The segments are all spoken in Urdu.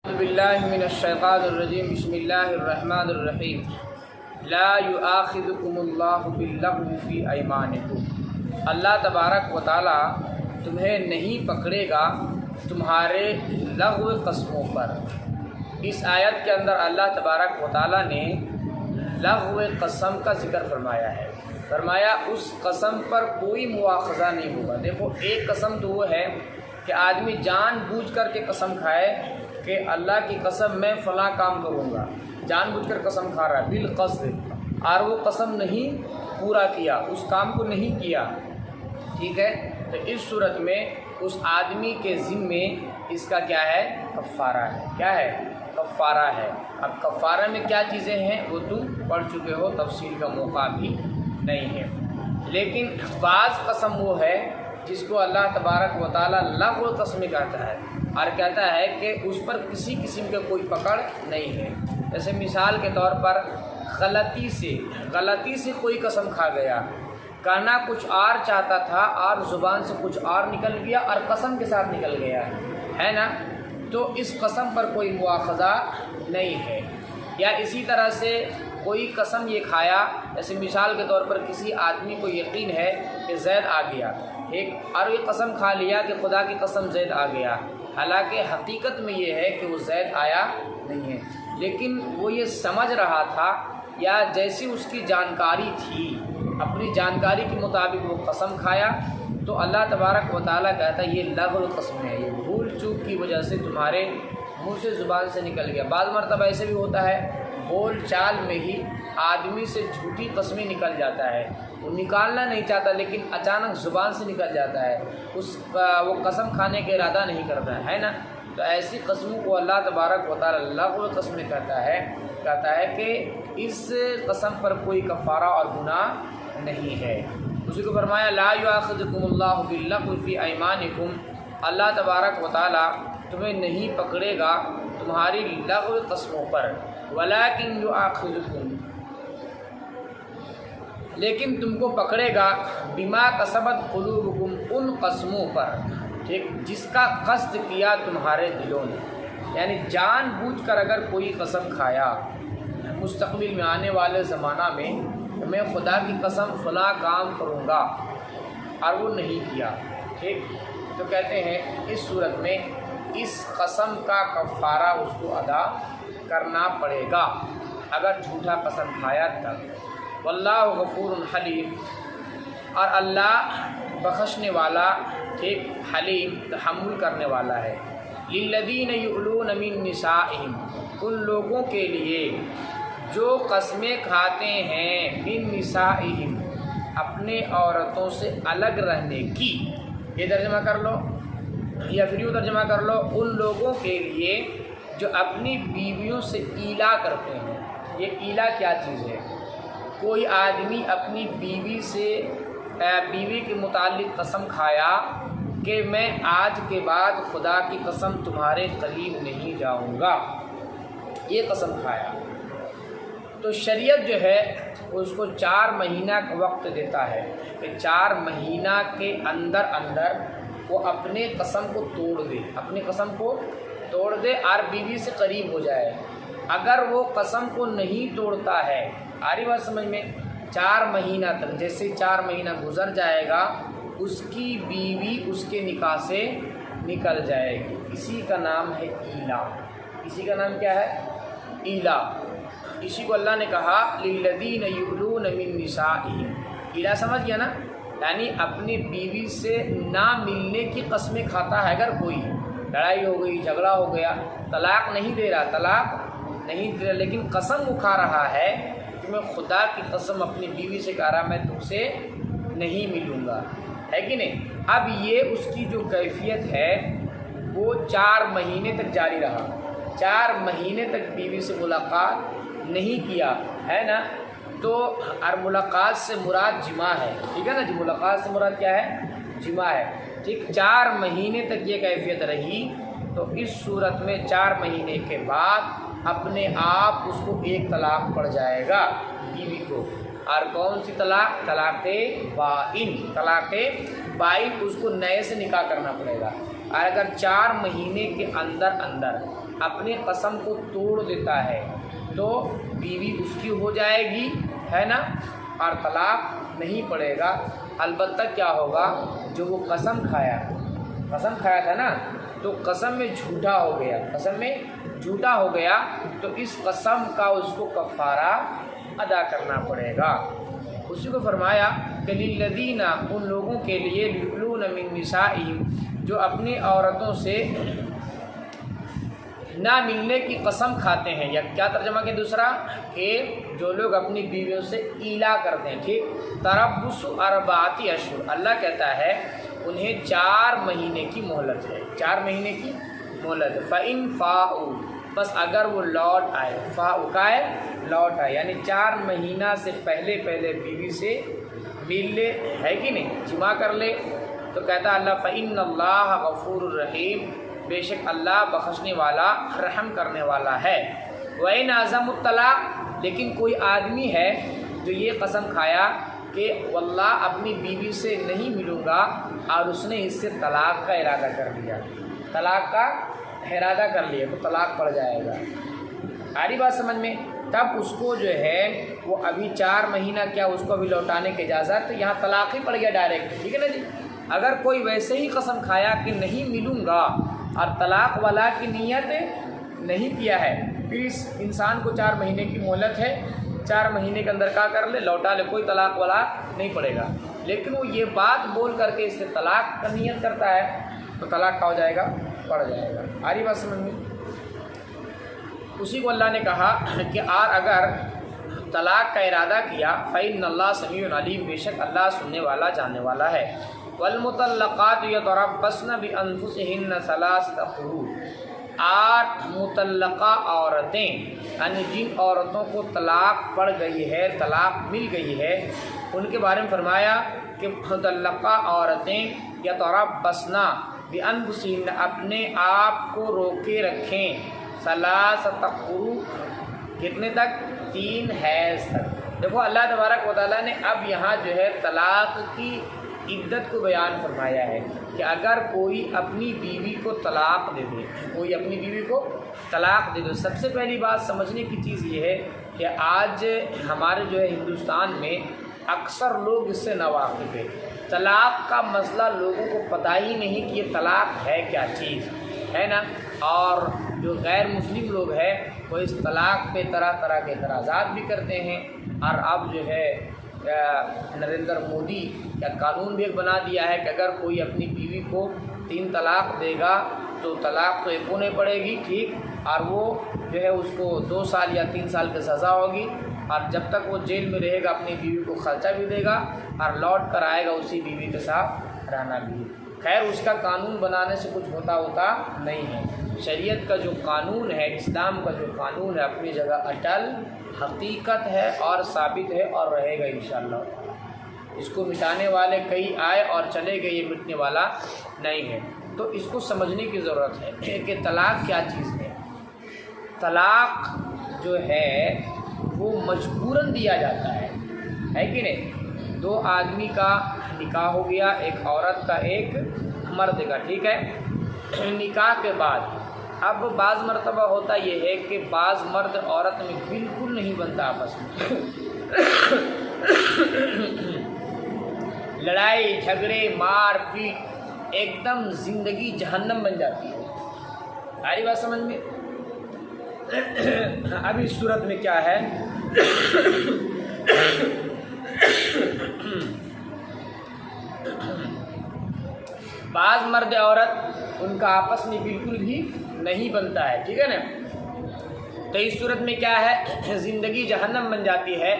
باللہ من الشیطان الرجیم بسم اللہ الرحمن الرحیم لا یؤاخذکم اللہ باللغو فی ایمانکم، اللہ تبارک و تعالی تمہیں نہیں پکڑے گا تمہارے لغو قسموں پر۔ اس آیت کے اندر اللہ تبارک و تعالی نے لغو قسم کا ذکر فرمایا ہے، فرمایا اس قسم پر کوئی مواخذہ نہیں ہوگا۔ دیکھو، ایک قسم تو وہ ہے کہ آدمی جان بوجھ کر کے قسم کھائے کہ اللہ کی قسم میں فلاں کام کروں گا، جان بوجھ کر قسم کھا رہا ہے بالقصد، اور وہ قسم نہیں پورا کیا، اس کام کو نہیں کیا، ٹھیک ہے، تو اس صورت میں اس آدمی کے ذمے اس کا کیا ہے؟ کفارہ ہے۔ کیا ہے؟ کفارہ ہے۔ اب کفارہ میں کیا چیزیں ہیں وہ تم پڑھ چکے ہو، تفصیل کا موقع بھی نہیں ہے، لیکن بعض قسم وہ ہے جس کو اللہ تبارک و تعالیٰ لغو قسم کہتا ہے، اور کہتا ہے کہ اس پر کسی قسم کے کوئی پکڑ نہیں ہے۔ جیسے مثال کے طور پر غلطی سے کوئی قسم کھا گیا، کہنا کچھ اور چاہتا تھا اور زبان سے کچھ اور نکل گیا اور قسم کے ساتھ نکل گیا ہے نا، تو اس قسم پر کوئی مواخذہ نہیں ہے۔ یا اسی طرح سے کوئی قسم یہ کھایا، جیسے مثال کے طور پر کسی آدمی کو یقین ہے کہ زید آ گیا، اور یہ قسم کھا لیا کہ خدا کی قسم زید آ گیا، حالانکہ حقیقت میں یہ ہے کہ وہ زید آیا نہیں ہے، لیکن وہ یہ سمجھ رہا تھا یا جیسی اس کی جانکاری تھی، اپنی جانکاری کے مطابق وہ قسم کھایا، تو اللہ تبارک و تعالیٰ کہتا ہے یہ لغو قسم ہے، یہ بھول چوک کی وجہ سے تمہارے منہ سے زبان سے نکل گیا۔ بعض مرتبہ ایسے بھی ہوتا ہے، بول چال میں ہی آدمی سے جھوٹی قسمیں نکل جاتا ہے، وہ نکالنا نہیں چاہتا لیکن اچانک زبان سے نکل جاتا ہے، وہ قسم کھانے کا ارادہ نہیں کرتا ہے نا، تو ایسی قسموں کو اللہ تبارک و تعالی لغو قسم کہتا ہے کہ اس قسم پر کوئی کفارہ اور گناہ نہیں ہے۔ اسی کو فرمایا لا یؤاخذکم اللہ باللغو فی ایمانکم، اللہ تبارک و تعالی تمہیں نہیں پکڑے گا تمہاری لغو قسموں پر، ولکن یؤاخذکم، لیکن تم کو پکڑے گا بما کسبت قلوبکم، ان قسموں پر، ٹھیک، جس کا قصد کیا تمہارے دلوں نے، یعنی جان بوجھ کر اگر کوئی قسم کھایا مستقبل میں آنے والے زمانہ میں میں خدا کی قسم فلاں کام کروں گا اور وہ نہیں کیا، ٹھیک، تو کہتے ہیں اس صورت میں اس قسم کا کفارہ اس کو ادا کرنا پڑے گا اگر جھوٹا قسم کھایا تب۔ واللہ غفور حلیم، اور اللہ بخشنے والا، ٹھیک، حلیم، تحمل کرنے والا ہے۔ للذین یؤلون من نسائہم، ان لوگوں کے لیے جو قسمیں کھاتے ہیں من نسائہم، اپنے عورتوں سے الگ رہنے کی، یہ ترجمہ کر لو یا پھر یوں ترجمہ کر لو، ان لوگوں کے لیے جو اپنی بیویوں سے ایلا کرتے ہیں۔ یہ ایلا کیا چیز ہے؟ کوئی آدمی اپنی بیوی کے متعلق قسم کھایا کہ میں آج کے بعد خدا کی قسم تمہارے قریب نہیں جاؤں گا، یہ قسم کھایا، تو شریعت جو ہے اس کو 4 مہینہ کا وقت دیتا ہے کہ 4 مہینہ کے اندر وہ اپنے قسم کو توڑ دے اور بیوی سے قریب ہو جائے۔ اگر وہ قسم کو نہیں توڑتا ہے، آ رہی بات سمجھ میں، 4 مہینہ تک، جیسے 4 مہینہ گزر جائے گا اس کی بیوی اس کے نکاح سے نکل جائے گی، اسی کا نام ہے ایلا۔ اسی کا نام کیا ہے؟ ایلا۔ اسی کو اللہ نے کہا للذین یؤلون من نسائہم، ایلا سمجھ گیا نا، یعنی اپنی بیوی سے نہ ملنے کی قسمیں کھاتا ہے۔ اگر کوئی لڑائی ہو گئی، جھگڑا ہو گیا، طلاق نہیں دے رہا لیکن قسم وہ کھا رہا ہے کہ میں خدا کی قسم اپنی بیوی سے کہہ رہا میں تم سے نہیں ملوں گا، ہے کہ نہیں؟ اب یہ اس کی جو کیفیت ہے وہ 4 مہینے تک جاری رہا، 4 مہینے تک بیوی سے ملاقات نہیں کیا، ہے نا، تو اور ملاقات سے مراد جماع ہے، ٹھیک ہے نا جی، ملاقات سے مراد کیا ہے؟ جماع ہے، ٹھیک، 4 مہینے تک یہ کیفیت رہی، تو اس صورت میں 4 مہینے کے بعد اپنے آپ اس کو ایک طلاق پڑ جائے گا بیوی کو، اور کون سی طلاق؟ طلاق بائن، اس کو نئے سے نکاح کرنا پڑے گا۔ اور اگر 4 مہینے کے اندر اپنی قسم کو توڑ دیتا ہے تو بیوی اس کی ہو جائے گی، ہے نا، اور طلاق نہیں پڑے گا۔ البتہ کیا ہوگا، جو وہ قسم کھایا تھا نا، تو قسم میں جھوٹا ہو گیا تو اس قسم کا اس کو کفارہ ادا کرنا پڑے گا۔ اسی کو فرمایا کہ للذین، ان لوگوں کے لیے، یؤلون من نسائہم، جو اپنی عورتوں سے نہ ملنے کی قسم کھاتے ہیں، یا کیا ترجمہ کہ دوسرا، کہ جو لوگ اپنی بیویوں سے ایلا کرتے ہیں، ٹھیک، تربص اربعۃ اشہر، اللہ کہتا ہے انہیں 4 مہینے کی مہلت ہے، 4 مہینے کی مہلت ہے۔ فَإِن فَاءُوا، بس اگر وہ لوٹ آئے، لوٹ آئے، یعنی 4 مہینہ سے پہلے بیوی سے مل لے، ہے کہ نہیں، جمع کر لے، تو کہتا اللہ فَإِنَّ اللَّهَ غَفُورٌ رَحِيمٌ، بے شک اللہ بخشنے والا، رحم کرنے والا ہے۔ وَإِنْ عَزَمُوا الطَّلَاقَ، لیکن کوئی آدمی ہے جو یہ قسم کھایا کہ واللہ اپنی بیوی سے نہیں ملوں گا، اور اس نے اس سے طلاق کا ارادہ کر لیا، تو طلاق پڑ جائے گا۔ آری بات سمجھ میں؟ تب اس کو جو ہے وہ ابھی 4 مہینہ کیا اس کو ابھی لوٹانے کی اجازت، تو یہاں طلاق ہی پڑ گیا ڈائریکٹ، ٹھیک ہے نا جی۔ اگر کوئی ویسے ہی قسم کھایا کہ نہیں ملوں گا اور طلاق والا کی نیت نہیں کیا ہے، پھر اس انسان کو 4 مہینے کی مہلت ہے، 4 مہینے کے اندر کیا کر لے، لوٹا لے، کوئی طلاق والا نہیں پڑے گا۔ لیکن وہ یہ بات بول کر کے اس سے طلاق کا نیت کرتا ہے تو طلاق کا ہو جائے گا، پڑ جائے گا۔ آ رہی بات سمجھ میں؟ اسی کو اللہ نے کہا کہ اور اگر طلاق کا ارادہ کیا، فَإِنَّ اللَّهَ سَمِيعٌ عَلِيمٌ، بے شک اللہ سننے والا، جاننے والا ہے۔ وَالْمُطَلَّقَاتُ يَتَرَبَّصْنَ بِأَنفُسِهِنَّ ثَلَاثَةَ قُرُوءٍ، 8 متعلقہ عورتیں، یعنی جن عورتوں کو طلاق پڑ گئی ہے، طلاق مل گئی ہے، ان کے بارے میں فرمایا کہ متعلقہ عورتیں یتربصن بانفسہن، اپنے آپ کو روکے رکھیں، 3 قروء، کتنے تک، 3 حیض تک۔ دیکھو اللہ تبارک و تعالیٰ نے اب یہاں جو ہے طلاق کی عدت کو بیان فرمایا ہے کہ اگر کوئی اپنی بیوی کو طلاق دے دے، سب سے پہلی بات سمجھنے کی چیز یہ ہے کہ آج ہمارے جو ہے ہندوستان میں اکثر لوگ اس سے ناواقف ہیں۔ طلاق کا مسئلہ لوگوں کو پتہ ہی نہیں کہ یہ طلاق ہے کیا چیز، ہے نا، اور جو غیر مسلم لوگ ہیں وہ اس طلاق پہ طرح طرح کے اعتراضات بھی کرتے ہیں، اور اب جو ہے نریندر مودی کا قانون بھی ایک بنا دیا ہے کہ اگر کوئی اپنی بیوی کو 3 طلاق دے گا تو طلاق تو ایک نہیں پڑے گی، ٹھیک، اور وہ جو ہے اس کو 2 سال یا 3 سال کی سزا ہوگی، اور جب تک وہ جیل میں رہے گا اپنی بیوی کو خرچہ بھی دے گا اور لوٹ کر آئے گا اسی بیوی کے ساتھ رہنا بھی۔ خیر اس کا قانون بنانے سے کچھ ہوتا نہیں ہے۔ شریعت کا جو قانون ہے، اسلام کا جو قانون ہے، اپنی جگہ اٹل حقیقت ہے اور ثابت ہے اور رہے گا انشاءاللہ۔ اس کو مٹانے والے کئی آئے اور چلے گئے، یہ مٹنے والا نہیں ہے۔ تو اس کو سمجھنے کی ضرورت ہے کہ طلاق کیا چیز ہے۔ طلاق جو ہے وہ مجبوراً دیا جاتا ہے کہ نہیں؟ 2 آدمی کا نکاح ہو گیا، ایک عورت کا ایک مرد کا، ٹھیک ہے، نکاح کے بعد اب بعض مرتبہ ہوتا یہ ہے کہ بعض مرد عورت میں بالکل نہیں بنتا آپس میں، لڑائی جھگڑے مار پیٹ، ایک دم زندگی جہنم بن جاتی ہے۔ ساری بات سمجھ میں؟ اب اس صورت میں کیا ہے، بعض مرد عورت ان کا آپس میں بالکل بھی نہیں بنتا ہے، ٹھیک ہے نا۔ تو اس صورت میں کیا ہے، زندگی جہنم بن جاتی ہے۔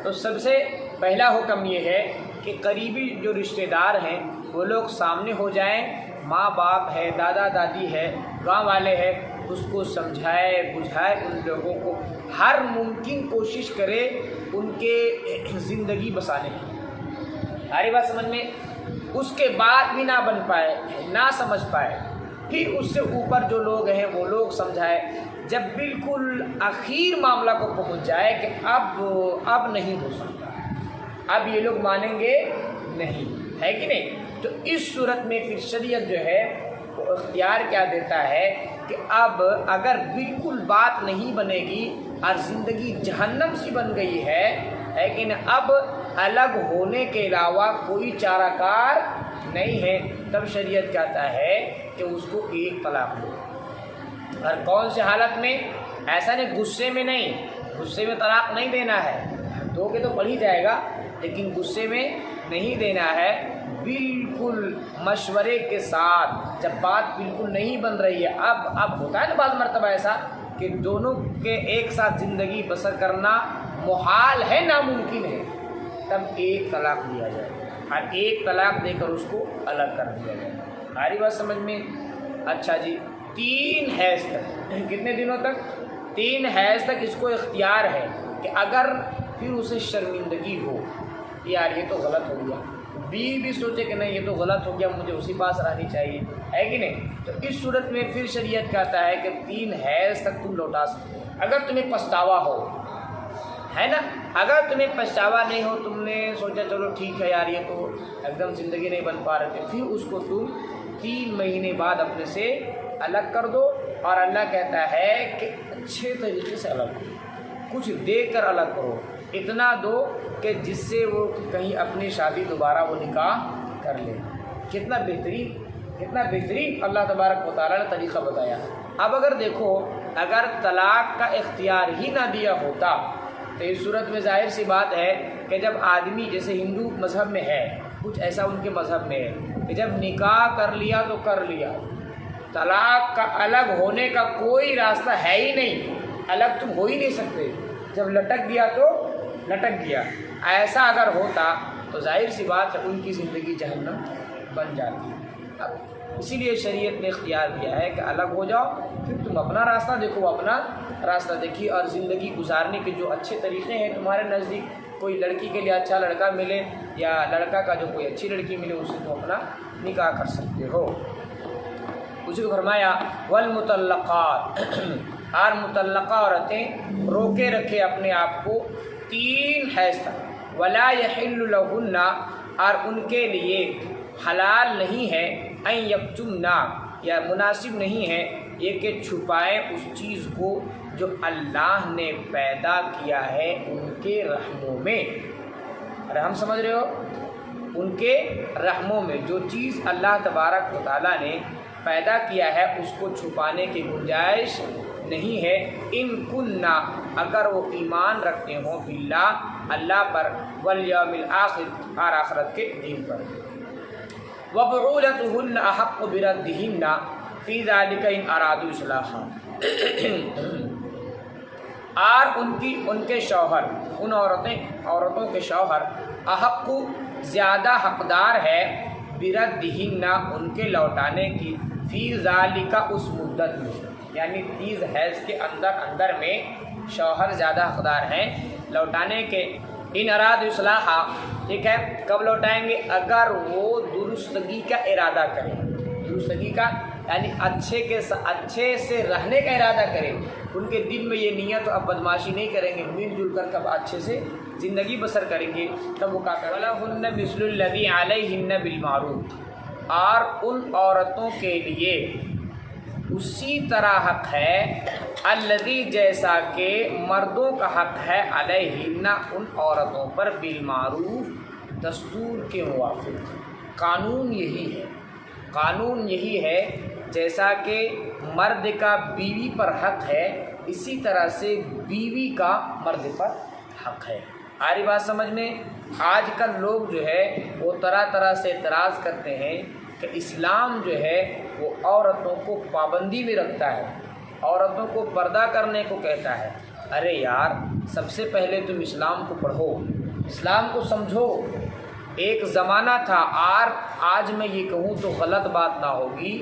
تو سب سے پہلا حکم یہ ہے کہ قریبی جو رشتہ دار ہیں وہ لوگ سامنے ہو جائیں، ماں باپ ہے، دادا دادی ہے، گاؤں والے ہیں، اس کو سمجھائے بجھائے، ان لوگوں کو ہر ممکن کوشش کرے ان کے زندگی بسانے کی۔ ساری بات سمجھ میں؟ اس کے بعد بھی نہ بن پائے، نہ سمجھ پائے، پھر اس سے اوپر جو لوگ ہیں وہ لوگ سمجھائے، جب بالکل آخر معاملہ کو پہنچ جائے کہ اب نہیں ہو سکتا، اب یہ لوگ مانیں گے نہیں، ہے کہ نہیں؟ تو اس صورت میں پھر شریعت جو ہے وہ اختیار کیا دیتا ہے کہ کہ اب اگر بالکل بات نہیں بنے گی اور زندگی جہنم سی بن گئی ہے لیکن اب الگ ہونے کے علاوہ کوئی چارہ کار نہیں ہے، تب شریعت کہتا ہے کہ اس کو ایک طلاق دو۔ اور کون سے حالت میں؟ ایسا نہیں غصے میں نہیں، غصے میں طلاق نہیں دینا ہے، دو کے تو پڑھ ہی جائے گا، لیکن غصے میں نہیں دینا ہے، بالکل مشورے کے ساتھ۔ جب بات بالکل نہیں بن رہی ہے، اب ہوتا ہے نا بعض مرتبہ ایسا کہ دونوں کے ایک ساتھ زندگی بسر کرنا محال ہے، ناممکن ہے، تب ایک طلاق دیا جائے اور ایک طلاق دے کر اس کو الگ کر دیا جائے۔ ہماری بات سمجھ میں؟ اچھا جی، 3 حیض تک، کتنے دنوں تک؟ 3 حیض تک اس کو اختیار ہے کہ اگر پھر اسے شرمندگی ہو، یار یہ تو غلط ہو گیا، بھی سوچے کہ نہیں یہ تو غلط ہو گیا، مجھے اسی پاس رہنی چاہیے، ہے کہ نہیں، تو اس صورت میں پھر شریعت کہتا ہے کہ 3 حیض تک تم لوٹا سکتے۔ اگر تمہیں پچھتاوا ہو، ہے نا، اگر تمہیں پچھتاوا نہیں ہو، تم نے سوچا چلو ٹھیک ہے یار یہ تو ایک دم زندگی نہیں بن پا رہے تھے، پھر اس کو تم 3 مہینے بعد اپنے سے الگ کر دو، اور اللہ کہتا ہے کہ اچھے طریقے سے الگ کرو، کچھ دے کر الگ کرو، اتنا دو کہ جس سے وہ کہیں اپنی شادی دوبارہ وہ نکاح کر لے۔ کتنا بہترین اللہ تبارک و تعالیٰ نے طریقہ بتایا۔ اب اگر دیکھو، اگر طلاق کا اختیار ہی نہ دیا ہوتا تو اس صورت میں ظاہر سی بات ہے کہ جب آدمی، جیسے ہندو مذہب میں ہے، کچھ ایسا ان کے مذہب میں ہے کہ جب نکاح کر لیا تو کر لیا، طلاق کا الگ ہونے کا کوئی راستہ ہے ہی نہیں، الگ تم ہو ہی نہیں سکتے، جب لٹک گیا تو لٹک گیا۔ ایسا اگر ہوتا تو ظاہر سی بات ہے ان کی زندگی جہنم بن جاتی۔ اب اسی لیے شریعت نے اختیار دیا ہے کہ الگ ہو جاؤ، پھر تم اپنا راستہ دیکھو، اپنا راستہ دیکھیے، اور زندگی گزارنے کے جو اچھے طریقے ہیں تمہارے نزدیک، کوئی لڑکی کے لیے اچھا لڑکا ملے یا لڑکا کا جو کوئی اچھی لڑکی ملے، اس سے تم اپنا نکاح کر سکتے ہو۔ اسی کو فرمایا والمطلقات، اور مطلقہ عورتیں روکے رکھے اپنے آپ کو 3 حیض تک، ولا یحل لہن، اور ان کے لیے حلال نہیں ہے، ان یکتمنا، یا مناسب نہیں ہے یہ کہ چھپائیں اس چیز کو جو اللہ نے پیدا کیا ہے ان کے رحموں میں۔ رحم سمجھ رہے ہو؟ ان کے رحموں میں جو چیز اللہ تبارک و تعالیٰ نے پیدا کیا ہے اس کو چھپانے کی گنجائش نہیں ہے۔ ان کننا، اگر وہ ایمان رکھتے ہوں باللہ، اللہ پر، والیوم الآخر، اور آخرت کے دن پر۔ وبعولتهن احق بردهن فی ذلک ان ارادوا اصلاحا، اور ان کے شوہر، ان عورتوں کے شوہر، احق، زیادہ حقدار ہے، بردہن، ان کے لوٹانے کی، فی ذالک، اس مدت میں، یعنی 30 حیض کے اندر میں شوہر زیادہ حقدار ہیں لوٹانے کے۔ ان اراد اصلاحا، ٹھیک ہے، کب لوٹائیں گے؟ اگر وہ درستگی کا ارادہ کریں، درستگی کا یعنی اچھے سے رہنے کا ارادہ کریں، ان کے دل میں یہ نیت، اب بدماشی نہیں کریں گے، مل جل کر کب اچھے سے زندگی بسر کریں گے، تب وہ کیا کریں؟ وَلَهُنَّ مِثْلُ الَّذِي عَلَيْهِنَّ بِالْمَعْرُوفِ، اور ان عورتوں کے لیے اسی طرح حق ہے، الذی، جیسا کہ مردوں کا حق ہے، علیہن، ان عورتوں پر، بالمعروف، دستور کے موافق۔ قانون یہی ہے جیسا کہ مرد کا بیوی پر حق ہے، اسی طرح سے بیوی کا مرد پر حق ہے۔ آری بات سمجھ میں؟ آج کل لوگ جو ہے وہ طرح سے اعتراض کرتے ہیں کہ اسلام جو ہے وہ عورتوں کو پابندی میں رکھتا ہے، عورتوں کو پردہ کرنے کو کہتا ہے۔ ارے یار، سب سے پہلے تم اسلام کو پڑھو، اسلام کو سمجھو۔ ایک زمانہ تھا، آج میں یہ کہوں تو غلط بات نہ ہوگی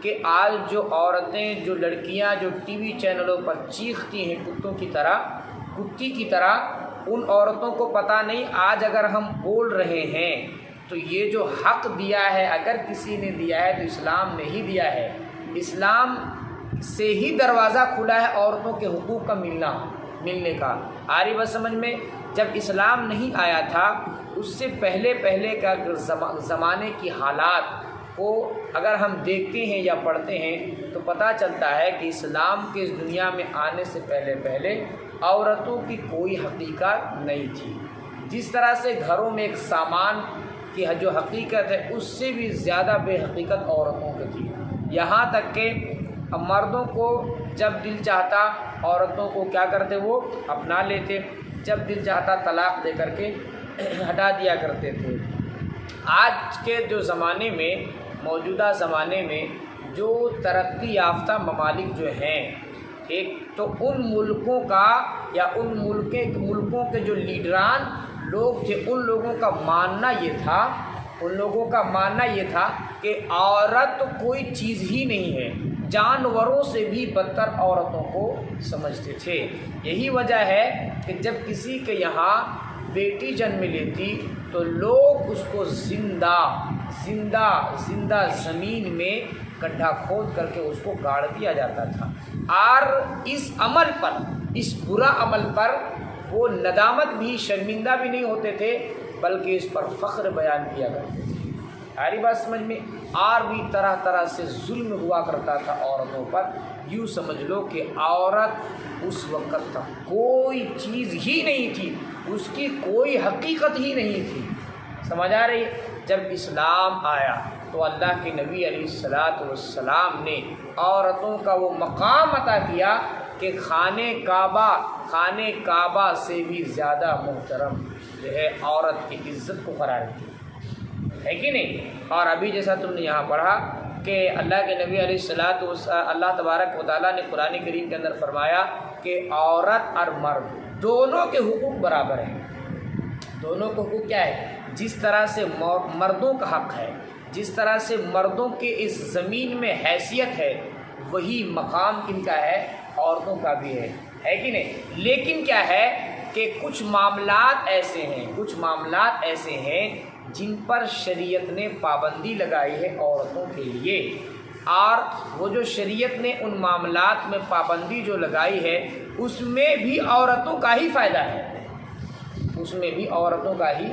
کہ آج جو عورتیں، جو لڑکیاں جو ٹی وی چینلوں پر چیختی ہیں کتی کی طرح، ان عورتوں کو پتہ نہیں آج اگر ہم بول رہے ہیں تو یہ جو حق دیا ہے، اگر کسی نے دیا ہے تو اسلام نے ہی دیا ہے۔ اسلام سے ہی دروازہ کھلا ہے عورتوں کے حقوق کا ملنے کا۔ آ رہی بات سمجھ میں؟ جب اسلام نہیں آیا تھا، اس سے پہلے کا زمانے کی حالات، کو اگر ہم دیکھتے ہیں یا پڑھتے ہیں تو پتہ چلتا ہے کہ اسلام کے اس دنیا میں آنے سے پہلے عورتوں کی کوئی حقیقت نہیں تھی۔ جس طرح سے گھروں میں ایک سامان کی جو حقیقت ہے اس سے بھی زیادہ بے حقیقت عورتوں کی تھی، یہاں تک کہ مردوں کو جب دل چاہتا عورتوں کو کیا کرتے، وہ اپنا لیتے، جب دل چاہتا طلاق دے کر کے ہٹا دیا کرتے تھے۔ آج کے جو زمانے میں، موجودہ زمانے میں جو ترقی یافتہ ممالک جو ہیں، ایک تو ان ملکوں کا یا ان ملکوں کے جو لیڈران لوگ تھے، ان لوگوں کا ماننا یہ تھا کہ عورت کوئی چیز ہی نہیں ہے، جانوروں سے بھی بدتر عورتوں کو سمجھتے تھے۔ یہی وجہ ہے کہ جب کسی کے یہاں بیٹی جنم لیتی تو لوگ اس کو زندہ زمین میں گڈھا کھود کر کے اس کو گاڑ دیا جاتا تھا، اور اس عمل پر، اس برا عمل پر وہ ندامت بھی، شرمندہ بھی نہیں ہوتے تھے، بلکہ اس پر فخر بیان کیا کرتے تھے۔ ہماری بات سمجھ میں؟ اور بھی طرح طرح سے ظلم ہوا کرتا تھا عورتوں پر۔ یوں سمجھ لو کہ عورت اس وقت تک کوئی چیز ہی نہیں تھی، اس کی کوئی حقیقت ہی نہیں تھی۔ سمجھ آ رہی ہے؟ جب اسلام آیا تو اللہ کے نبی علیہ السلام نے عورتوں کا وہ مقام عطا کیا کہ خانہ کعبہ سے بھی زیادہ محترم جو ہے عورت کی عزت کو قرار دیا ہے کہ نہیں؟ اور ابھی جیسا تم نے یہاں پڑھا کہ اللہ کے نبی علیہ اللہ تبارک و تعالیٰ نے قرآن کریم کے اندر فرمایا کہ عورت اور مرد دونوں کے حقوق برابر ہیں۔ دونوں کے حقوق کیا ہے؟ جس طرح سے مردوں کا حق ہے، جس طرح سے مردوں کے اس زمین میں حیثیت ہے، وہی مقام کن کا ہے؟ عورتوں کا بھی ہے کہ نہیں؟ لیکن کیا ہے کہ کچھ معاملات ایسے ہیں جن پر شریعت نے پابندی لگائی ہے عورتوں کے لیے، اور وہ جو شریعت نے ان معاملات میں پابندی جو لگائی ہے اس میں بھی عورتوں کا ہی فائدہ ہے، اس میں بھی عورتوں کا ہی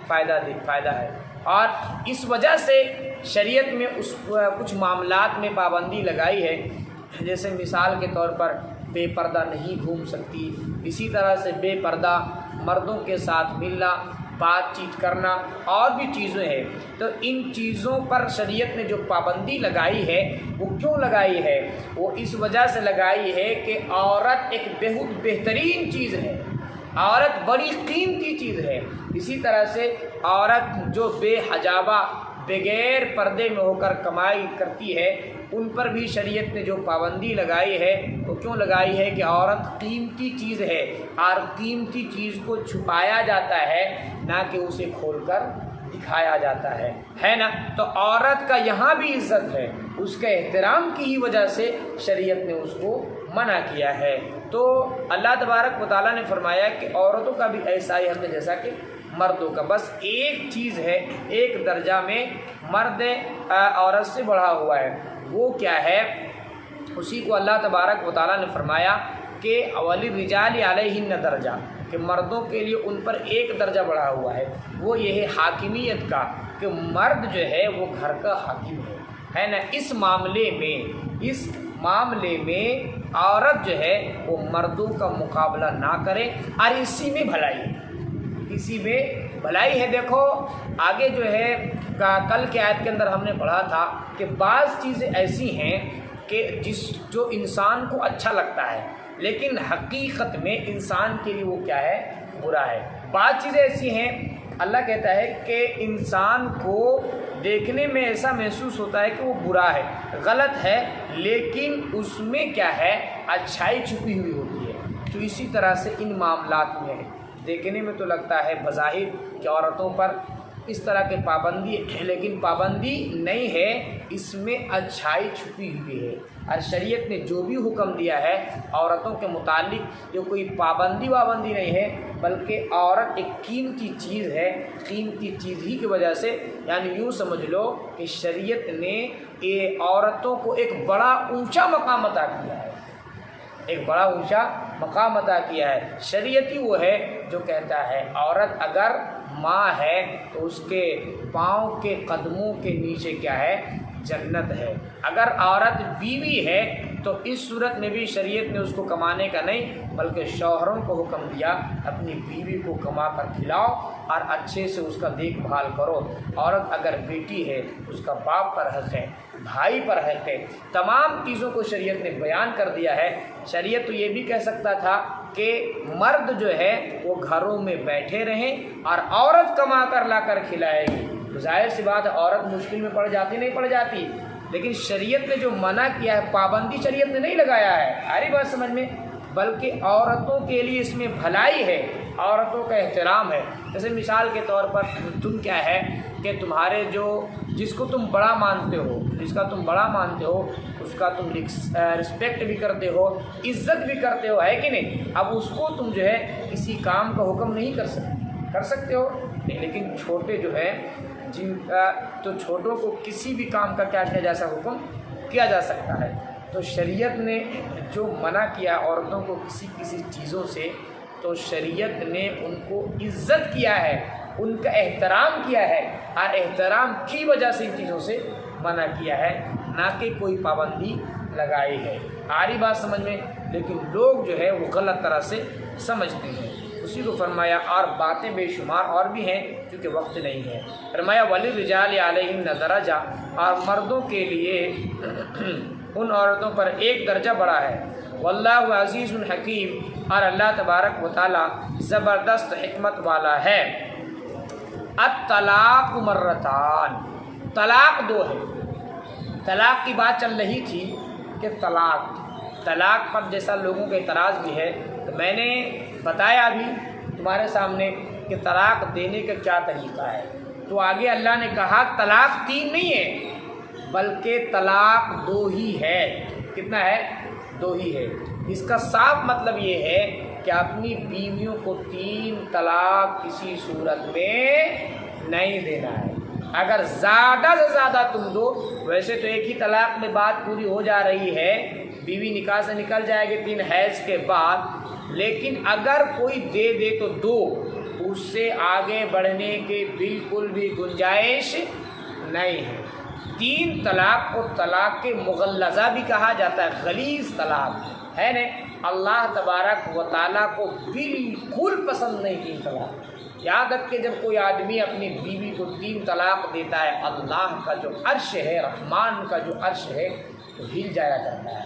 فائدہ ہے۔ اور اس وجہ سے شریعت میں کچھ معاملات میں پابندی لگائی ہے، جیسے مثال کے طور پر بے پردہ نہیں گھوم سکتی، اسی طرح سے بے پردہ مردوں کے ساتھ ملنا، بات چیت کرنا، اور بھی چیزیں ہیں۔ تو ان چیزوں پر شریعت نے جو پابندی لگائی ہے وہ کیوں لگائی ہے؟ وہ اس وجہ سے لگائی ہے کہ عورت ایک بہت بہترین چیز ہے، عورت بڑی قیمتی چیز ہے۔ اسی طرح سے عورت جو بے حجابہ، بغیر پردے میں ہو کر کمائی کرتی ہے، ان پر بھی شریعت نے جو پابندی لگائی ہے وہ کیوں لگائی ہے کہ عورت قیمتی چیز ہے، اور قیمتی چیز کو چھپایا جاتا ہے، نہ کہ اسے کھول کر دکھایا جاتا ہے نا؟ تو عورت کا یہاں بھی عزت ہے، اس کے احترام کی ہی وجہ سے شریعت نے اس کو منع کیا ہے۔ تو اللہ تبارک و تعالیٰ نے فرمایا کہ عورتوں کا بھی ایسا ہی حق ہے جیسا کہ مردوں کا، بس ایک چیز ہے، ایک درجہ میں مرد عورت سے بڑھا ہوا ہے، وہ کیا ہے؟ اسی کو اللہ تبارک و تعالیٰ نے فرمایا کہ وَلِلرِّجَالِ عَلَيْهِنَّ درجہ، کہ مردوں کے لیے ان پر ایک درجہ بڑھا ہوا ہے، وہ یہ ہے حاکمیت کا، کہ مرد جو ہے وہ گھر کا حاکم ہے نا؟ اس معاملے میں عورت جو ہے وہ مردوں کا مقابلہ نہ کرے، اور اسی میں بھلائی ہے۔ دیکھو آگے جو ہے کل کے آیت کے اندر ہم نے پڑھا تھا کہ بعض چیزیں ایسی ہیں کہ جو انسان کو اچھا لگتا ہے، لیکن حقیقت میں انسان کے لیے وہ کیا ہے؟ برا ہے۔ بعض چیزیں ایسی ہیں اللہ کہتا ہے کہ انسان کو دیکھنے میں ایسا محسوس ہوتا ہے کہ وہ برا ہے، غلط ہے، لیکن اس میں کیا ہے؟ اچھائی چھپی ہوئی ہوتی ہے۔ تو اسی طرح سے ان معاملات میں ہے، دیکھنے میں تو لگتا ہے بظاہر کہ عورتوں پر اس طرح کے پابندی ہے، لیکن پابندی نہیں ہے، اس میں اچھائی چھپی ہوئی ہے۔ اور شریعت نے جو بھی حکم دیا ہے عورتوں کے متعلق، جو کوئی پابندی نہیں ہے، بلکہ عورت ایک قیمتی چیز ہے، قیمتی چیز ہی کی وجہ سے، یعنی یوں سمجھ لو کہ شریعت نے عورتوں کو ایک بڑا اونچا مقام عطا کیا ہے، ایک بڑا اونچا مقام عطا کیا ہے۔ شریعت ہی وہ ہے جو کہتا ہے عورت اگر ماں ہے تو اس کے پاؤں کے قدموں کے نیچے کیا ہے؟ جنت ہے۔ اگر عورت بیوی ہے تو اس صورت میں بھی شریعت نے اس کو کمانے کا نہیں بلکہ شوہروں کو حکم دیا اپنی بیوی کو کما کر کھلاؤ اور اچھے سے اس کا دیکھ بھال کرو۔ عورت اگر بیٹی ہے اس کا باپ پر حق ہے، بھائی پر حق ہے، تمام چیزوں کو شریعت نے بیان کر دیا ہے۔ شریعت تو یہ بھی کہہ سکتا تھا کہ مرد جو ہے وہ گھروں میں بیٹھے رہیں اور عورت کما کر لا کر کھلائے گی، تو ظاہر سی بات ہے عورت مشکل میں پڑ جاتی نہیں پڑ جاتی، لیکن شریعت نے جو منع کیا ہے، پابندی شریعت نے نہیں لگایا ہے، ساری بات سمجھ میں، بلکہ عورتوں کے لیے اس میں بھلائی ہے، عورتوں کا احترام ہے۔ جیسے مثال کے طور پر تم کیا ہے کہ تمہارے جس کو تم بڑا مانتے ہو، جس کا تم بڑا مانتے ہو، اس کا تم رسپیکٹ بھی کرتے ہو، عزت بھی کرتے ہو، ہے کہ نہیں؟ اب اس کو تم جو ہے کسی کام کا حکم نہیں کر سکتے ہو، لیکن چھوٹے جو ہے تو چھوٹوں کو کسی بھی کام کا کیا جیسا حکم کیا جا سکتا ہے۔ تو شریعت نے جو منع کیا عورتوں کو کسی چیزوں سے، تو شریعت نے ان کو عزت کیا ہے، ان کا احترام کیا ہے، اور احترام کی وجہ سے ان چیزوں سے منع کیا ہے، نہ کہ کوئی پابندی لگائی ہے۔ آ رہی بات سمجھ میں؟ لیکن لوگ جو ہے وہ غلط طرح سے سمجھتے ہیں۔ اسی کو فرمایا اور باتیں بے شمار اور بھی ہیں کیونکہ وقت نہیں ہے۔ فرمایا وَلِلرِّجَالِ عَلَيْهِنَّ دَرَجَةٌ، اور مردوں کے لیے ان عورتوں پر ایک درجہ بڑا ہے۔ واللہ عزیز حکیم، اور اللہ تبارک و تعالیٰ زبردست حکمت والا ہے۔ الطلاق مرتان، طلاق دو ہے۔ طلاق کی بات چل رہی تھی کہ طلاق پر جیسا لوگوں کے اعتراض بھی ہے، تو میں نے بتایا ابھی تمہارے سامنے کہ طلاق دینے کا کیا طریقہ ہے۔ تو آگے اللہ نے کہا طلاق 3 نہیں ہے بلکہ طلاق 2 ہی ہے۔ کتنا ہے؟ 2 ہی ہے۔ اس کا صاف مطلب یہ ہے کہ اپنی بیویوں کو 3 طلاق کسی صورت میں نہیں دینا ہے۔ اگر زیادہ سے زیادہ تم دو، ویسے تو ایک ہی طلاق میں بات پوری ہو جا رہی ہے، بیوی نکاح سے نکل جائے گی 3 حیض کے بعد، لیکن اگر کوئی دے دے تو 2، اس سے آگے بڑھنے کی بالکل بھی گنجائش نہیں ہے۔ 3 طلاق کو طلاق کے مغلظہ بھی کہا جاتا ہے، غلیظ طلاق ہے نا۔ اللہ تبارک و تعالیٰ کو بالکل پسند نہیں 3 طلاق۔ یہاں تک کہ جب کوئی آدمی اپنی بیوی کو 3 طلاق دیتا ہے، اللہ کا جو عرش ہے، رحمان کا جو عرش ہے وہ ہل جایا کرتا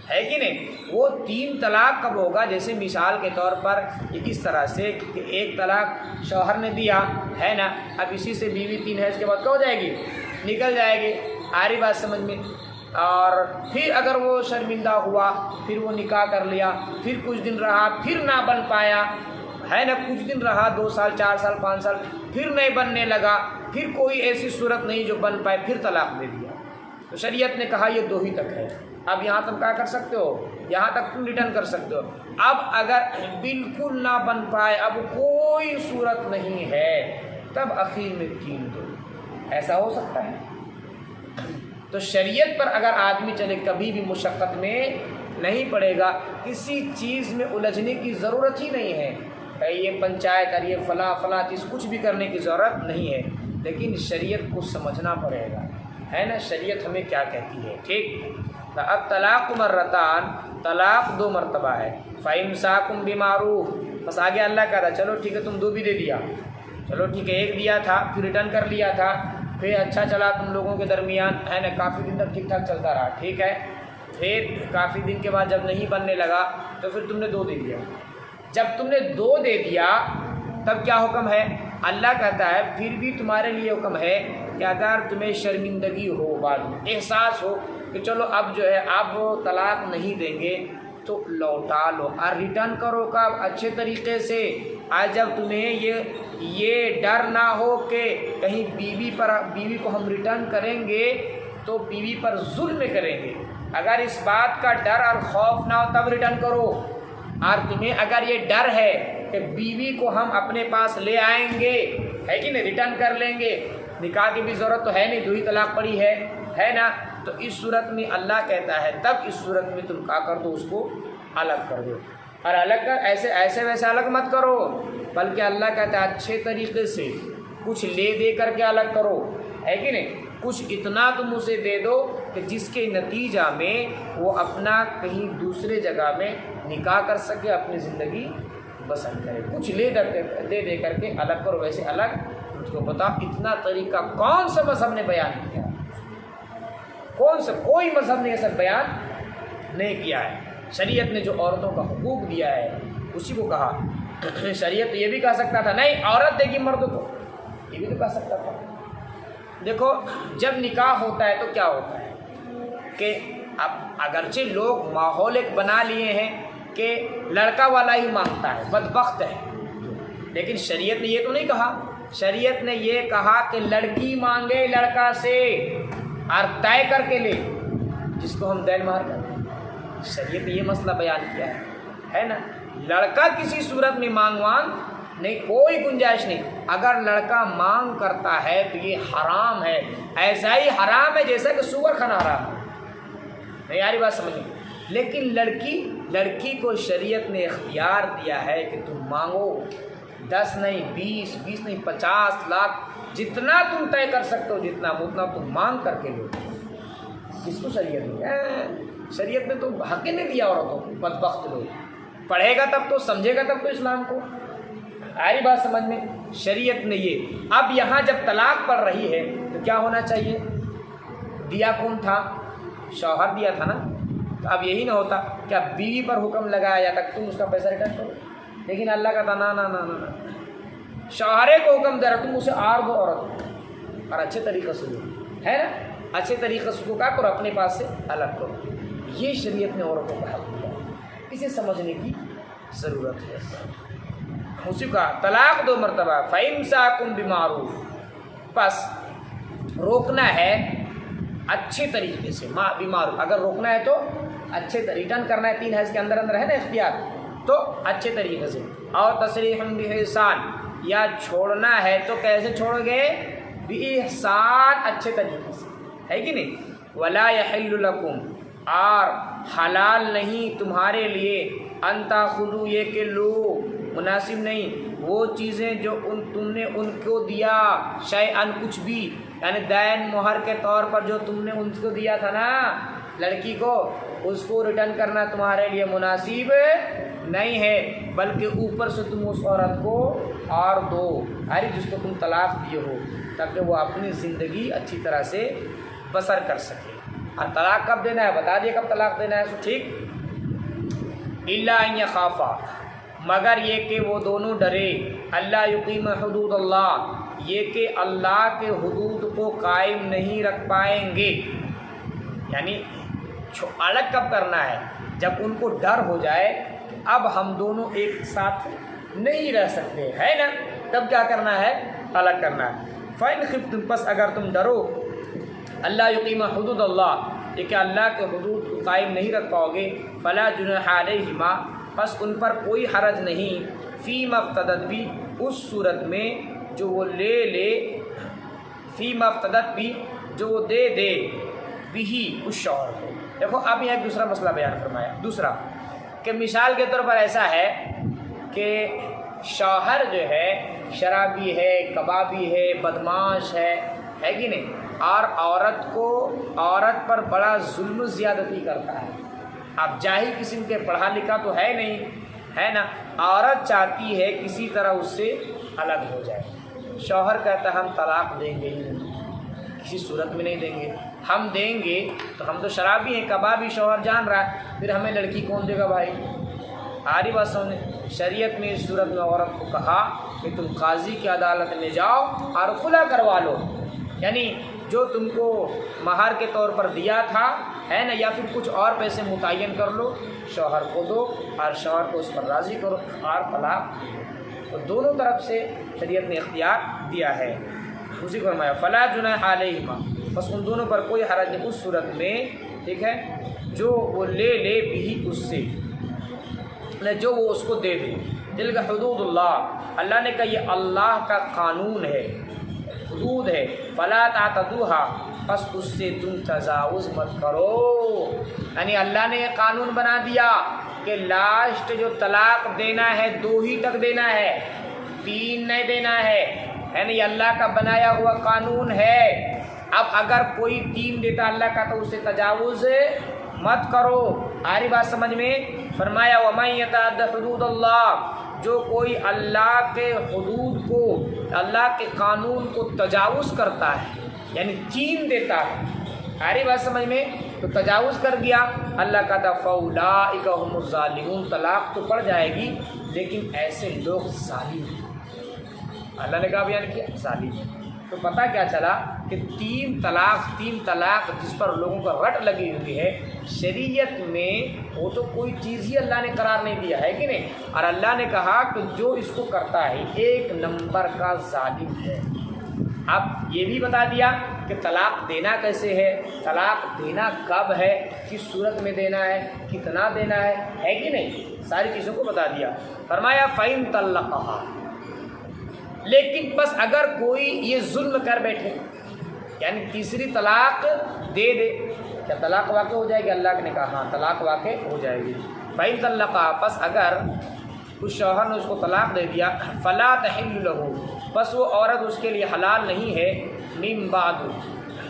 ہے کہ نہیں؟ وہ 3 طلاق کب ہوگا؟ جیسے مثال کے طور پر اس طرح سے کہ ایک طلاق شوہر نے دیا ہے نا، اب اسی سے بیوی 3 حیض کے بعد کیا ہو جائے گی؟ نکل جائے گی۔ آ رہی بات سمجھ میں؟ اور پھر اگر وہ شرمندہ ہوا، پھر وہ نکاح کر لیا، پھر کچھ دن رہا، پھر نہ بن پایا ہے نا، کچھ دن رہا، 2 سال 4 سال 5 سال، پھر نہیں بننے لگا، پھر کوئی ایسی صورت نہیں جو بن پائے، پھر طلاق دے دیا۔ تو شریعت نے کہا یہ 2 ہی تک ہے۔ اب یہاں تم کیا کر سکتے ہو؟ یہاں تک تم ریٹرن کر سکتے ہو۔ اب اگر بالکل نہ بن پائے، اب کوئی صورت نہیں ہے، تب اخیر میں 3 دو، ایسا ہو سکتا ہے۔ تو شریعت پر اگر آدمی چلے کبھی بھی مشقت میں نہیں پڑے گا، کسی چیز میں الجھنے کی ضرورت ہی نہیں ہے، یہ پنچایت اور یہ فلاں چیز کچھ بھی کرنے کی ضرورت نہیں ہے، لیکن شریعت کو سمجھنا پڑے گا، ہے نا، شریعت ہمیں کیا کہتی ہے۔ ٹھیک؟ الطلاق مرتان، طلاق 2 مرتبہ ہے۔ فَإِمْسَاكٌ بِمَعْرُوفٍ، بس آگے اللہ کہا تھا چلو ٹھیک ہے تم 2 بھی دے دیا، چلو ٹھیک ہے 1 دیا تھا پھر ریٹرن کر لیا تھا، پھر اچھا چلا تم لوگوں کے درمیان، ہے نا، کافی دن تک ٹھیک ٹھاک چلتا رہا، ٹھیک ہے، پھر کافی دن کے بعد جب نہیں بننے لگا تو پھر تم نے 2 دے دیا۔ جب تم نے 2 دے دیا تب کیا حکم ہے؟ اللہ کہتا ہے پھر بھی تمہارے لیے حکم ہے کہ اگر تمہیں شرمندگی ہو، بعد میں احساس ہو کہ چلو اب جو ہے اب طلاق نہیں دیں گے تو لوٹا لو اور ریٹرن کرو کب؟ اچھے طریقے سے۔ آج جب تمہیں یہ ڈر نہ ہو کہ کہیں بیوی کو ہم ریٹرن کریں گے تو بیوی پر ظلم کریں گے، اگر اس بات کا ڈر اور خوف نہ ہو تب ریٹرن کرو، اور تمہیں اگر یہ ڈر ہے کہ بیوی کو ہم اپنے پاس لے آئیں گے، ہے کہ نہیں، ریٹرن کر لیں گے، نکاح کی بھی ضرورت تو ہے نہیں، 2 ہی طلاق پڑی ہے نا، تو اس صورت میں اللہ کہتا ہے تب اس صورت میں تم کیا کر دو، اس کو الگ کر دو۔ اور الگ کر، ایسے ویسے الگ مت کرو، بلکہ اللہ کہتا ہے اچھے طریقے سے کچھ لے دے کر کے الگ کرو، ہے کہ نہیں؟ کچھ اتنا تم اسے دے دو کہ جس کے نتیجہ میں وہ اپنا کہیں دوسرے جگہ میں نکاح کر سکے، اپنی زندگی بسر کرے، کچھ دے کر کے الگ کرو، ویسے الگ۔ اس کو بتا اتنا طریقہ کون سا مذہب نے بیان کیا؟ کوئی مذہب نے یہ سب بیان نہیں کیا ہے۔ شریعت نے جو عورتوں کا حقوق دیا ہے اسی کو کہا۔ شریعت یہ بھی کہہ سکتا تھا نہیں عورت دے گی مرد کو، یہ بھی تو کہہ سکتا تھا۔ دیکھو جب نکاح ہوتا ہے تو کیا ہوتا ہے کہ اب اگرچہ لوگ ماحول ایک بنا لیے ہیں کہ لڑکا والا ہی مانگتا ہے، بدبخت ہے، لیکن شریعت نے یہ تو نہیں کہا۔ شریعت نے یہ کہا کہ لڑکی مانگے لڑکا سے اور طے کر کے لے، جس کو ہم دین مہر کہتے ہیں۔ شریعت نے یہ مسئلہ بیان کیا ہے نا۔ لڑکا کسی صورت میں مانگ نہیں، کوئی گنجائش نہیں۔ اگر لڑکا مانگ کرتا ہے تو یہ حرام ہے، ایسا ہی حرام ہے جیسا کہ سور کھانا حرام ہے۔ نہیں یاری بات سمجھیں۔ لیکن لڑکی کو شریعت نے اختیار دیا ہے کہ تم مانگو، 10 نہیں 20 نہیں 50 لاکھ جتنا تم طے کر سکتے ہو، اتنا تم مانگ کر کے لو۔ کس کو شریعت نے؟ شریعت نے تو حق نہیں دیا عورتوں کو، بدبخت لوگ۔ پڑھے گا تب تو سمجھے گا تب تو اسلام کو، آری بات سمجھ میں۔ شریعت نے یہ اب یہاں جب طلاق پڑ رہی ہے تو کیا ہونا چاہیے؟ دیا کون تھا؟ شوہر دیا تھا نا۔ تو اب یہی نہ ہوتا کہ اب بیوی پر حکم لگایا جاتا کہ تم اس کا پیسہ ریٹرن کرو، لیکن اللہ کا تھا نا شوہرے کو حکم دے رہا تم اسے آر دو عورت، اور اچھے طریقے سے دو، ہے نا، اچھے طریقے سے کو کیا کرو، اپنے پاس سے الگ کرو۔ یہ شریعت نے عورتوں کو حق دیا، اسے سمجھنے کی ضرورت ہے۔ اسی کا طلاق 2 مرتبہ، فَإِمْسَاكٌ بِمَعْرُوفٍ، بس روکنا ہے اچھے طریقے سے، بیمار اگر روکنا ہے تو اچھے ریٹرن کرنا ہے، 3 حیض کے اندر ہے نا اختیار، تو اچھے طریقے سے۔ اور تصریح بِإِحْسَان، یا چھوڑنا ہے تو کیسے چھوڑو گے؟ بِإِحْسَان، اچھے طریقے سے، ہے کہ نہیں؟ وَلَا يَحِلُّ لَكُمْ، اور حلال نہیں تمہارے لیے، أَن تَأْخُذُوا، یہ کہ لو، مناسب نہیں وہ چیزیں جو تم نے ان کو دیا، شیئاً کچھ بھی، یعنی دین مہر کے طور پر جو تم نے ان کو دیا تھا نا لڑکی کو، اس کو ریٹرن کرنا تمہارے لیے مناسب نہیں ہے، بلکہ اوپر سے تم اس عورت کو اور دو، ارے جس کو تم طلاق دیے ہو، تاکہ وہ اپنی زندگی اچھی طرح سے بسر کر سکے۔ اور طلاق کب دینا ہے بتا دیا، کب طلاق دینا ہے، سو ٹھیک۔ الا ان یخافا، مگر یہ کہ وہ دونوں ڈرے، اللہ یقیم حدود اللہ، یہ کہ اللہ کے حدود کو قائم نہیں رکھ پائیں گے۔ یعنی الگ کب کرنا ہے؟ جب ان کو ڈر ہو جائے کہ اب ہم دونوں ایک ساتھ نہیں رہ سکتے، ہے نا، تب کیا کرنا ہے؟ الگ کرنا ہے۔ فَإِنْ خِفْتُمْ، پس اگر تم ڈرو، اللہ یقیم حدود اللہ، یہ کہ اللہ کے حدود کو قائم نہیں رکھ پاؤ گے، فَلَا جُنَاحَ عَلَيْهِمَا، پس ان پر کوئی حرج نہیں، فِيمَا افْتَدَتْ بِهِ، اس صورت میں جو وہ لے فِيمَا افْتَدَتْ بِهِ، جو وہ دے بِهِ، اس شوہر کو۔ دیکھو اب یہ ایک دوسرا مسئلہ بیان فرمایا، دوسرا کہ مثال کے طور پر ایسا ہے کہ شوہر جو ہے شرابی ہے، کبابی ہے، بدماش ہے کہ نہیں، اور عورت پر بڑا ظلم و زیادتی کرتا ہے۔ اب جاہل قسم کے، پڑھا لکھا تو ہے نہیں، ہے نا، عورت چاہتی ہے کسی طرح اس سے الگ ہو جائے، شوہر کہتا ہے ہم طلاق دیں گے ہی نہیں، کسی صورت میں نہیں دیں گے، ہم دیں گے تو ہم تو شرابی ہیں، کبابی، شوہر جان رہا ہے، پھر ہمیں لڑکی کون دے گا بھائی؟ آری بات سمجھے۔ شریعت میں اس صورت میں عورت کو کہا کہ تم قاضی کی عدالت میں جاؤ اور خلا کروا لو، یعنی جو تم کو مہر کے طور پر دیا تھا، ہے نا، یا پھر کچھ اور پیسے متعین کر لو، شوہر کو دو اور شوہر کو اس پر راضی کرو، اور طلاق۔ تو دونوں طرف سے شریعت نے اختیار دیا ہے۔ اسی کو فرمایا فلا جناح علیہما، بس ان دونوں پر کوئی حرج نہیں اس صورت میں، ٹھیک ہے، جو وہ لے بھی اس سے، جو وہ اس کو دے دے۔ تلک حدود اللہ، اللہ نے کہا یہ اللہ کا قانون ہے، حدود ہے، فلا تعتدوها، بس اس سے تم تجاوز مت کرو۔ یعنی اللہ نے یہ قانون بنا دیا کہ لاسٹ جو طلاق دینا ہے 2 ہی تک دینا ہے، 3 نہیں دینا ہے نا، یہ اللہ کا بنایا ہوا قانون ہے۔ اب اگر کوئی 3 دیتا اللہ کا تو اسے تجاوز مت کرو۔ آ رہی بات سمجھ میں؟ فرمایا وَمَن يَتَعَدَّ حُدُودَ اللَّهِ، جو کوئی اللہ کے حدود کو، اللہ کے قانون کو تجاوز کرتا ہے، یعنی 3 دیتا ہے، آ رہی بات سمجھ میں؟ تو تجاوز کر گیا، اللہ کا تھا فَأُولَٰئِکَ هُمُ الظَّالِمُونَ، طلاق تو پڑ جائے گی لیکن ایسے لوگ ظالم ہیں۔ اللہ نے کہا بیان کیا ظالم۔ تو پتہ کیا چلا کہ 3 طلاق جس پر لوگوں کا رٹ لگی ہوئی ہے، شریعت میں وہ تو کوئی چیز ہی اللہ نے قرار نہیں دیا ہے کہ نہیں، اور اللہ نے کہا کہ جو اس کو کرتا ہے 1 نمبر کا ظالم ہے۔ اب یہ بھی بتا دیا کہ طلاق دینا کیسے ہے، طلاق دینا کب ہے، کس صورت میں دینا ہے، کتنا دینا ہے کہ نہیں، ساری چیزوں کو بتا دیا۔ فرمایا فَإِن طَلَّقَهَا، لیکن بس اگر کوئی یہ ظلم کر بیٹھے، یعنی تیسری طلاق دے دے، کیا طلاق واقع ہو جائے گی؟ اللہ نے کہا ہاں طلاق واقع ہو جائے گی۔ فَإِن طَلَّقَهَا، پس اگر اس شوہر نے اس کو طلاق دے دیا، فَلَا تَحِلُّ لَهُ، بس وہ عورت اس کے لیے حلال نہیں ہے، مِن بَعْدُ،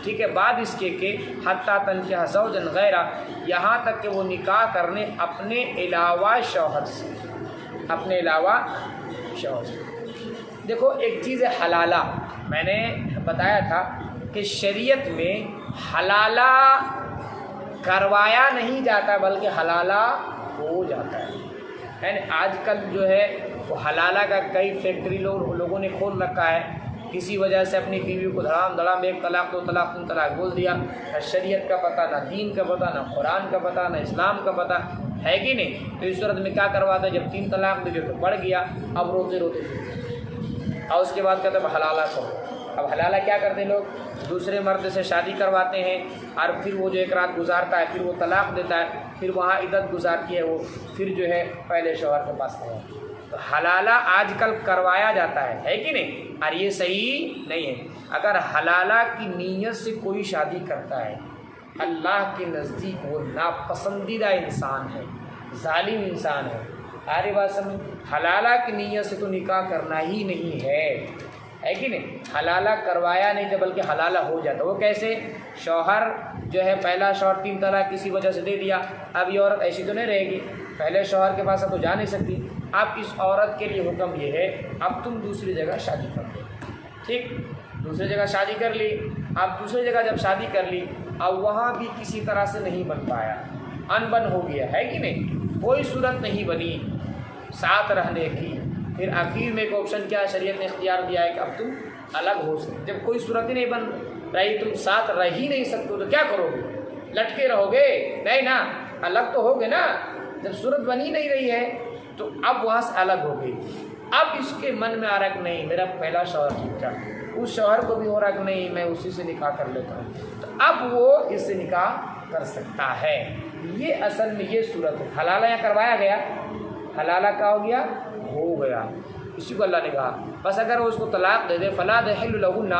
ٹھیک ہے، بعد اس کے کہ حتیٰ تنکح زوجا غیرہ، یہاں تک کہ وہ نکاح کرنے اپنے علاوہ شوہر سے، اپنے علاوہ شوہر سے۔ دیکھو ایک چیز ہے حلالہ، میں نے بتایا تھا کہ شریعت میں حلالہ کروایا نہیں جاتا بلکہ حلالہ ہو جاتا ہے نا۔ آج کل جو ہے وہ حلالہ کا کئی فیکٹری لوگوں نے کھول رکھا ہے، کسی وجہ سے اپنی بیوی کو دھڑام 1 طلاق 2 طلاق 3 طلاق بول دیا، نہ شریعت کا پتہ، نہ دین کا پتہ، نہ قرآن کا پتہ، نہ اسلام کا پتہ ہے کہ نہیں۔ تو اس صورت میں کیا کرواتا ہے، جب 3 طلاق دے دے تو بڑھ گیا، اب روتے اور اس کے بعد کہتے ہیں حلالہ کرو۔ اب حلالہ کیا کرتے ہیں لوگ، دوسرے مرد سے شادی کرواتے ہیں، اور پھر وہ جو 1 رات گزارتا ہے، پھر وہ طلاق دیتا ہے، پھر وہاں عدت گزارتی ہے وہ، پھر جو ہے پہلے شوہر کے پاس آیا۔ تو حلالہ آج کل کروایا جاتا ہے کہ نہیں، اور یہ صحیح نہیں ہے۔ اگر حلالہ کی نیت سے کوئی شادی کرتا ہے، اللہ کے نزدیک وہ ناپسندیدہ انسان ہے، ظالم انسان ہے۔ آرے بات سمجھ، حلالہ کی نیت سے تو نکاح کرنا ہی نہیں ہے کہ نہیں، حلالہ کروایا نہیں تھا بلکہ حلالہ ہو جاتا۔ وہ کیسے، شوہر جو ہے پہلا شوہر 3 طلاق کسی وجہ سے دے دیا، اب یہ عورت ایسی تو نہیں رہے گی، پہلے شوہر کے پاس اب تو جا نہیں سکتی، اب اس عورت کے لیے حکم یہ ہے اب تم دوسری جگہ شادی کر لو، ٹھیک، دوسری جگہ شادی کر لی۔ اب دوسری جگہ جب شادی کر لی، اب وہاں بھی کسی طرح سے نہیں بن پایا، ان بن ہو گیا ہے کہ نہیں، کوئی صورت نہیں بنی ساتھ رہنے کی، پھر آخر میں ایک آپشن کیا شریعت نے اختیار دیا ہے کہ اب تم الگ ہو سکتے۔ جب کوئی صورت ہی نہیں بن رہی، تم ساتھ رہ ہی نہیں سکتے تو کیا کرو گے، لٹکے رہو گے؟ نہیں نا، الگ تو ہوگے نا۔ جب صورت بن ہی نہیں رہی ہے تو اب وہاں سے الگ ہو گئی، اب اس کے من میں آ رہا کہ نہیں میرا پہلا شوہر ٹھیک تھا، اس شوہر کو بھی ہو رہا کہ نہیں میں اسی سے نکاح کر لیتا ہوں، تو اب وہ اس سے نکاح کر سکتا ہے۔ یہ اصل میں یہ صورت ہے، حلالہ یہاں کروایا گیا، حلالہ کا ہو گیا، ہو گیا، اسی کو اللہ نے کہا۔ بس اگر وہ اس کو طلاق دے دے فلا تحل لہن،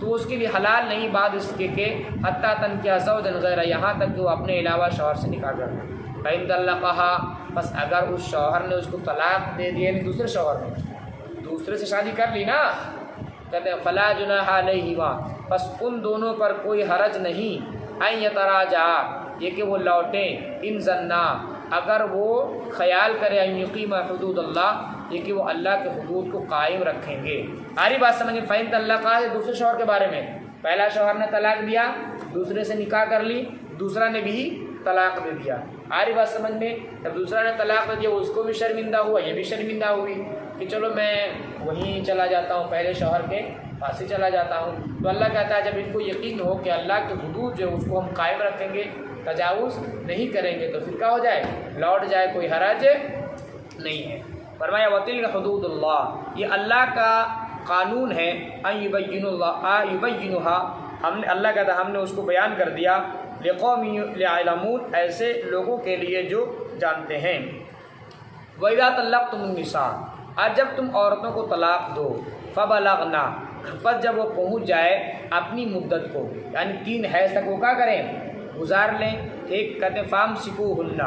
تو اس کے لیے حلال نہیں بعد اس کے کہ حتیٰ تنکح زوجا غیرہ، یہاں تک کہ وہ اپنے علاوہ شوہر سے نکاح کر لے۔ فإن طلقها، بس اگر اس شوہر نے اس کو طلاق دے دیا، یعنی دوسرے شوہر نے دوسرے سے شادی کر لی نا، کہتے ہیں فلا جناح علیہما، بس ان دونوں پر کوئی حرج نہیں، ان یتراجعا، یہ کہ وہ لوٹیں، ان ظنا، اگر وہ خیال کرے، ان یقیما حدود اللہ، یہ کہ وہ اللہ کے حدود کو قائم رکھیں گے۔ آری بات سمجھیں، فإن طلقها ہے دوسرے شوہر کے بارے میں، پہلا شوہر نے طلاق دیا، دوسرے سے نکاح کر لی، دوسرا نے بھی طلاق دے دیا۔ آری بات سمجھ میں، جب دوسرا نے طلاق دے دیا اس کو بھی شرمندہ ہوا، یہ بھی شرمندہ ہوئی کہ چلو میں وہیں چلا جاتا ہوں، پہلے شوہر کے پاس ہی چلا جاتا ہوں۔ تو اللہ کہتا ہے جب ان کو یقین ہو کہ اللہ کے حدود جو ہے اس کو ہم قائم رکھیں گے، تجاوز نہیں کریں گے، تو پھر کیا ہو جائے، لوٹ جائے، کوئی حرج نہیں ہے۔ فرمایا وَتِلْكَ حُدُودُ اللَّهِ، یہ اللہ کا قانون ہے، ان یبینھا، ہم نے اللہ کہتا ہے ہم نے اس کو بیان کر دیا، لقوم یعلمون، ایسے لوگوں کے لیے جو جانتے ہیں۔ وَإِذَا طَلَّقْتُمُ النِّسَاءَ، آج جب تم عورتوں کو طلاق دو، فَبَلَغْنَا، پس جب وہ پہنچ جائے اپنی مدت کو، یعنی 3 حیض تک وہ کیا کریں، گزار لیں، ٹھیک، کہتے ہیں فَامْسِكُوهُنَّ،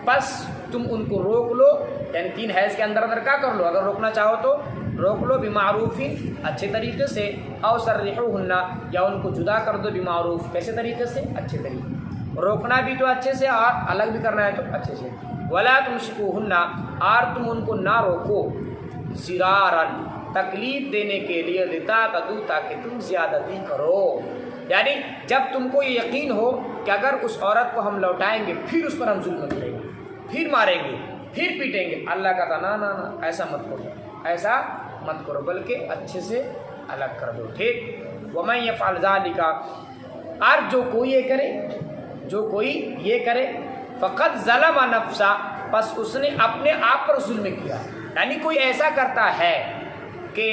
پس تم ان کو روک لو، یعنی 3 حیض کے اندر کیا کر لو، اگر روکنا چاہو تو روک لو بمعروف، اچھے طریقے سے، او سرحوہن، یا ان کو جدا کر دو بمعروف، کیسے طریقے سے، اچھے طریقے، روکنا بھی تو اچھے سے اور الگ بھی کرنا ہے تو اچھے سے۔ ولا تمسکوہن، اور تم ان کو نہ روکو، ضرارا، تکلیف دینے کے لیے، لتعتدوا، تاکہ تم زیادتی کرو، یعنی جب تم کو یہ یقین ہو کہ اگر اس عورت کو ہم لوٹائیں گے پھر اس پر ہم ظلم کریں گے، پھر ماریں گے، پھر پیٹیں گے، اللہ کا تھا نا نا نا، ایسا مت کرو، ایسا مت کرو، بلکہ اچھے سے الگ کر دو، ٹھیک۔ وَمَن يَفْعَلْ ذَلِكَ، اور جو کوئی یہ کرے، جو کوئی یہ کرے، فقط ظلم نفسا، بس اس نے اپنے آپ پر ظلم کیا، یعنی کوئی ایسا کرتا ہے کہ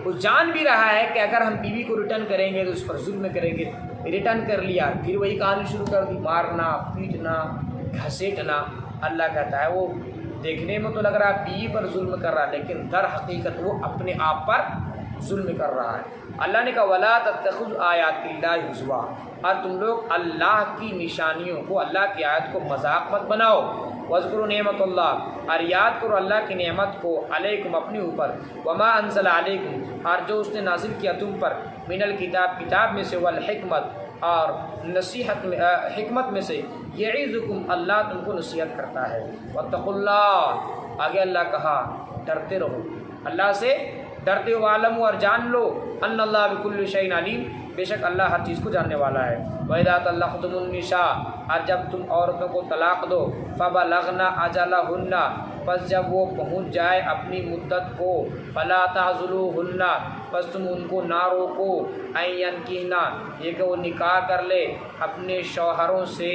وہ جان بھی رہا ہے کہ اگر ہم بیوی کو ریٹرن کریں گے تو اس پر ظلم کریں گے، ریٹرن کر لیا، پھر وہی کہانی شروع کر دی، مارنا، پیٹنا، گھسیٹنا، اللہ کہتا ہے وہ دیکھنے میں تو لگ رہا ہے بیوی پر ظلم کر رہا ہے، لیکن در حقیقت وہ اپنے آپ پر ظلم کر رہا ہے۔ اللہ نے کہا وَلَا تَتَّخِذُوا آیَاتِ اللَّهِ هُزُوًا، اور تم لوگ اللہ کی نشانیوں کو، اللہ کی آیت کو مذاق مت بناؤ۔ وَاذْكُرُوا نِعْمَتَ اللَّهِ، اور یاد کرو اللہ کی نعمت کو، علیکم، اپنے اوپر، وَمَا أَنزَلَ عَلَيْكُمْ، اور جو اس نے نازل کیا تم پر، من الکتاب، کتاب میں سے، والحکمت، اور نصیحت میں، حکمت میں سے، یعظکم، اللہ تم کو نصیحت کرتا ہے، واتقوا اللہ، آگے اللہ کہا ڈرتے رہو، اللہ سے ڈرتے ہو، عالم، اور جان لو، ان اللہ بکل شیء علیم، بے شک اللہ ہر چیز کو جاننے والا ہے۔ وَإِذَا طَلَّقْتُمُ النِّسَاءَ، اور جب تم عورتوں کو طلاق دو، فَبَلَغْنَ أَجَلَهُنَّ، پس جب وہ پہنچ جائے اپنی مدت کو، فَلَا تَعْضُلُوهُنَّ، پس تم ان کو نہ روکو، أَن يَنكِحْنَ، یہ کہ وہ نکاح کر لے اپنے شوہروں سے،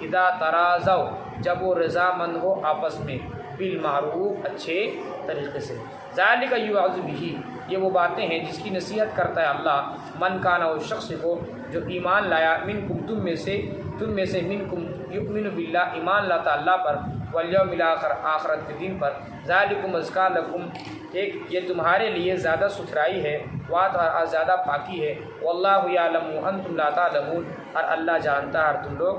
اذا تراضوا، جب وہ رضامند ہو آپس میں، بالمعروف، اچھے طریقے سے، ذالک یوعظ بہ، یہ وہ باتیں ہیں جس کی نصیحت کرتا ہے اللہ، من کانا، اس شخص کو جو ایمان لایا، منکم، تم میں سے، منکم یؤمن باللہ، ایمان لاتا اللہ پر، والیوم الآخر، آخرت کے دن پر، ذالکم ازکا لکم، ایک یہ تمہارے لیے زیادہ ستھرائی ہے، زیادہ پاکی ہے، واللہ یعلم وانتم لا تعلمون، اور اللہ جانتا ہے اور تم لوگ